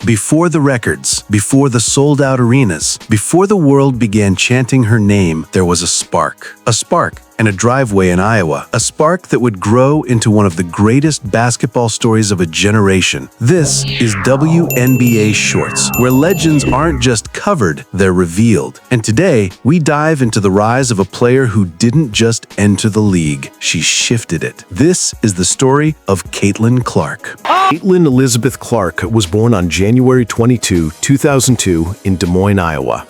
Before the records, before the sold-out arenas, before the world began chanting her name, there was a spark. A spark and a driveway in Iowa, a spark that would grow into one of the greatest basketball stories of a generation. This is WNBA Shorts, where legends aren't just covered, they're revealed. And today, we dive into the rise of a player who didn't just enter the league, she shifted it. This is the story of Caitlin Clark. Caitlin Elizabeth Clark was born on January 22, 2002 in Des Moines, Iowa.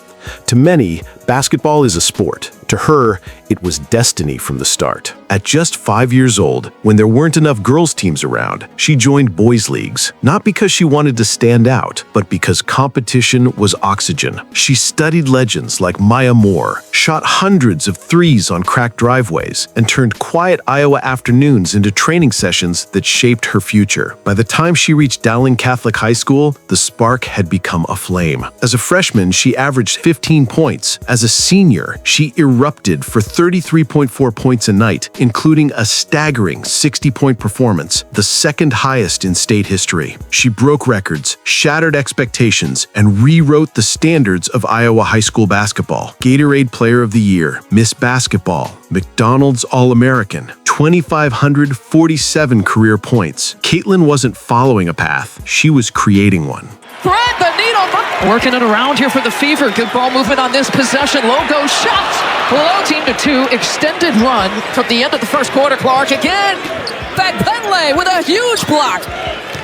To many, basketball is a sport. To her, it was destiny from the start. At just 5 years old, when there weren't enough girls' teams around, she joined boys' leagues, not because she wanted to stand out, but because competition was oxygen. She studied legends like Maya Moore, shot hundreds of threes on cracked driveways, and turned quiet Iowa afternoons into training sessions that shaped her future. By the time she reached Dowling Catholic High School, the spark had become a flame. As a freshman, she averaged 15 points. As a senior, she erupted for 33.4 points a night, including a staggering 60-point performance, the second highest in state history. She broke records, shattered expectations, and rewrote the standards of Iowa high school basketball. Gatorade Player of the Year, Miss Basketball, McDonald's All-American, 2,547 career points. Caitlin wasn't following a path, she was creating one. Thread the needle. Working it around here for the Fever. Good ball movement on this possession. Logo shots. Low team to two. Extended run from the end of the first quarter. Clark again. Back Penley with a huge block.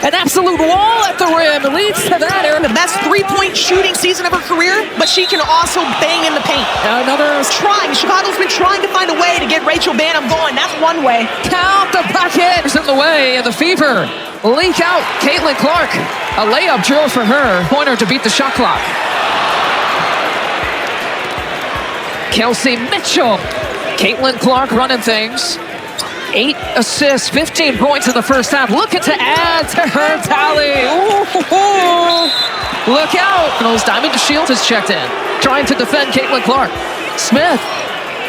An absolute wall at the rim leads to that. The best three-point shooting season of her career, but she can also bang in the paint. Another trying. Chicago's been trying to find a way to get Rachel Banham going. That's one way. count the bucket. Is in the way, and the Fever leak out. Caitlin Clark, a layup drill for her. Pointer to beat the shot clock. Kelsey Mitchell. Caitlin Clark running things. 8 assists, 15 points in the first half. Looking to add to her tally. Ooh, look out. Those Diamond Shields has checked in. Trying to defend Caitlin Clark. Smith,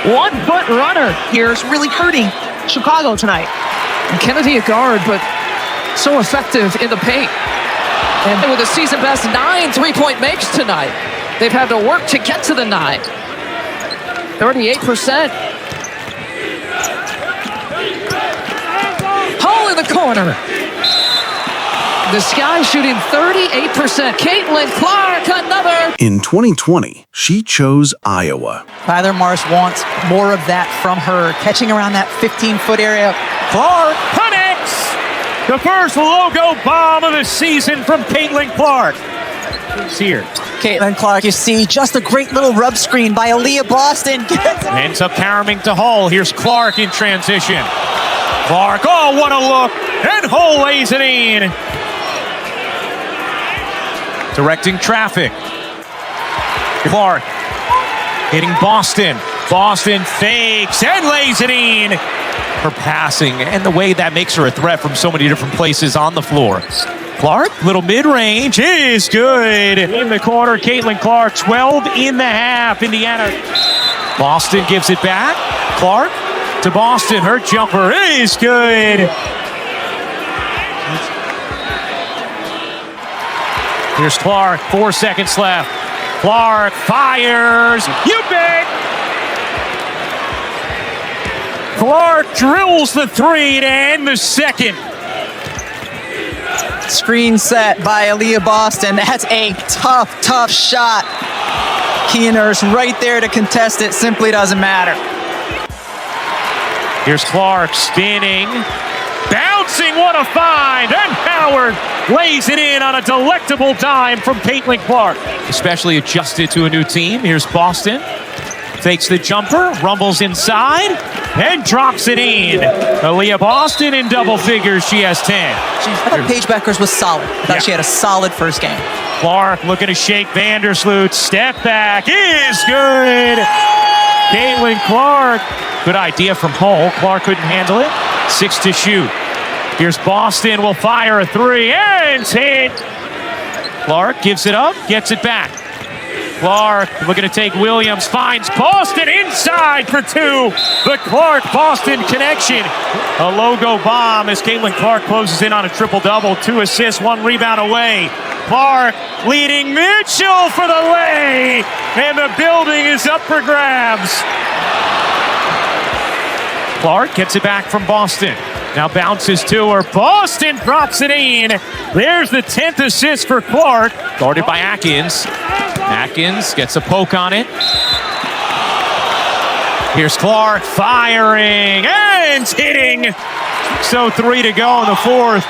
1-foot runner. Here's really hurting Chicago tonight. And Kennedy a guard, but so effective in the paint. And with a season best 9 three-point makes tonight. They've had to work to get to the 9. 38%. Hole in the corner. The Sky shooting 38%. Caitlin Clark, another. In 2020, she chose Iowa. Tyler Marsh wants more of that from her, catching around that 15-foot area. Clark connects the first logo bomb of the season from Caitlin Clark. It's here. Caitlin Clark, you see just a great little rub screen by Aaliyah Boston. Ends up carrying to Hull. Here's Clark in transition. Clark, oh, what a look. And Hull lays it in. Directing traffic. Clark hitting Boston. Boston fakes and lays it in. Her passing and the way that makes her a threat from so many different places on the floor. Clark, little mid-range, is good. In the corner, Caitlin Clark, 12 in the half. Indiana. Boston gives it back. Clark to Boston. Her jumper is good. Here's Clark, 4 seconds left. Clark fires. You bet. Clark drills the three to end the second. Screen set by Aaliyah Boston. That's a tough shot. Keener's right there to contest it. Simply doesn't matter. Here's Clark spinning. Bouncing, what a find. And Howard lays it in on a delectable dime from Caitlin Clark. Especially adjusted to a new team. Here's Boston. Takes the jumper, rumbles inside, and drops it in. Aaliyah Boston in double figures. She has 10. I thought Paige Beckers was solid. I thought she had a solid first game. Clark looking to shake Vandersloot. Step back is good. Caitlin Clark. Good idea from Hull. Clark couldn't handle it. 6 to shoot. Here's Boston. Will fire a three. And it's hit. Clark gives it up. Gets it back. Clark looking to take Williams, finds Boston inside for 2. The Clark-Boston connection. A logo bomb as Caitlin Clark closes in on a triple-double. 2 assists, 1 rebound away. Clark leading Mitchell for the lay, and the building is up for grabs. Clark gets it back from Boston. Now bounces to her. Boston drops it in. There's the 10th assist for Clark. Guarded by Atkins. Atkins gets a poke on it. Here's Clark firing and hitting. So 3 to go in the fourth.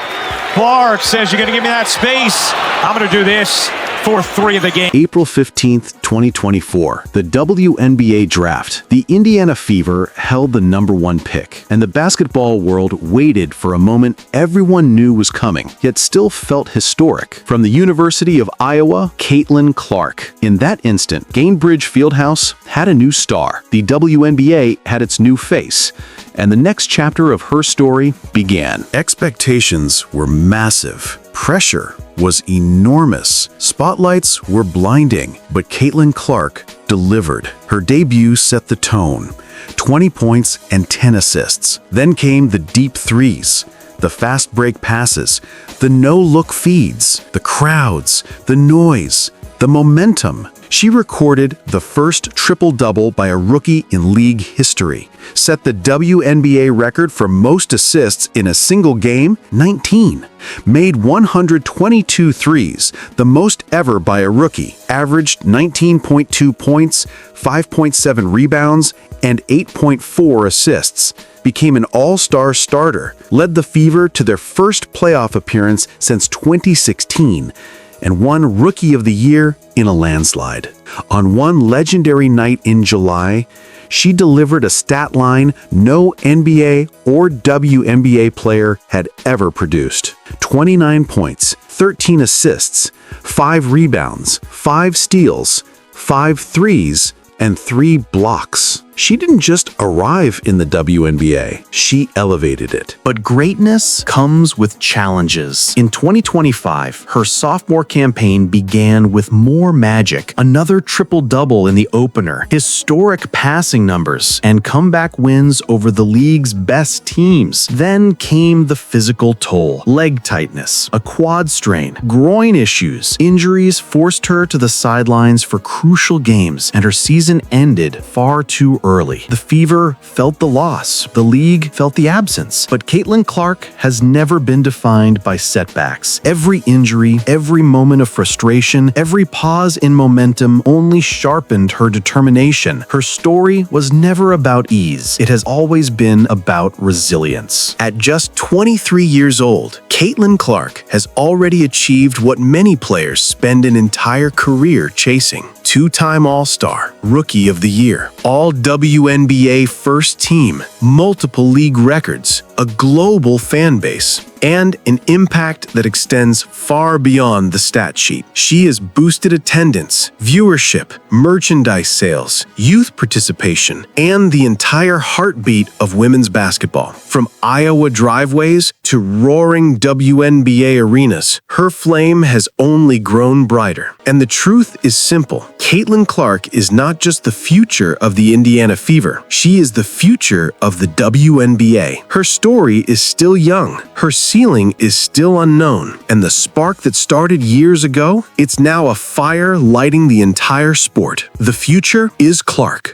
Clark says, you're going to give me that space. I'm going to do this. Fourth 3 of the game. April 15th, 2024, the WNBA draft. The Indiana Fever held the #1 pick, and the basketball world waited for a moment everyone knew was coming, yet still felt historic. From the University of Iowa, Caitlin Clark. In that instant, Gainbridge Fieldhouse had a new star. The WNBA had its new face. And the next chapter of her story began. Expectations were massive. Pressure was enormous. Spotlights were blinding, but Caitlin Clark delivered. Her debut set the tone. 20 points and 10 assists. Then came the deep threes, the fast break passes, the no-look feeds, the crowds, the noise, the momentum. She recorded the first triple-double by a rookie in league history, set the WNBA record for most assists in a single game, 19, made 122 threes, the most ever by a rookie, averaged 19.2 points, 5.7 rebounds, and 8.4 assists, became an all-star starter, led the Fever to their first playoff appearance since 2016, and won Rookie of the Year in a landslide. On one legendary night in July, she delivered a stat line no NBA or WNBA player had ever produced. 29 points, 13 assists, 5 rebounds, 5 steals, 5 threes, and 3 blocks. She didn't just arrive in the WNBA, she elevated it. But greatness comes with challenges. In 2025, her sophomore campaign began with more magic, another triple-double in the opener, historic passing numbers, and comeback wins over the league's best teams. Then came the physical toll. Leg tightness, a quad strain, groin issues, injuries forced her to the sidelines for crucial games, and her season ended far too early. The Fever felt the loss. The league felt the absence. But Caitlin Clark has never been defined by setbacks. Every injury, every moment of frustration, every pause in momentum only sharpened her determination. Her story was never about ease. It has always been about resilience. At just 23 years old, Caitlin Clark has already achieved what many players spend an entire career chasing. Two-time All-Star, Rookie of the Year, All-WNBA First Team, multiple league records, a global fan base, and an impact that extends far beyond the stat sheet. She has boosted attendance, viewership, merchandise sales, youth participation, and the entire heartbeat of women's basketball. From Iowa driveways to roaring WNBA arenas, her flame has only grown brighter. And the truth is simple. Caitlin Clark is not just the future of the Indiana Fever. She is the future of the WNBA. Her story is still young. Her ceiling is still unknown. And the spark that started years ago, it's now a fire lighting the entire sport. The future is Clark.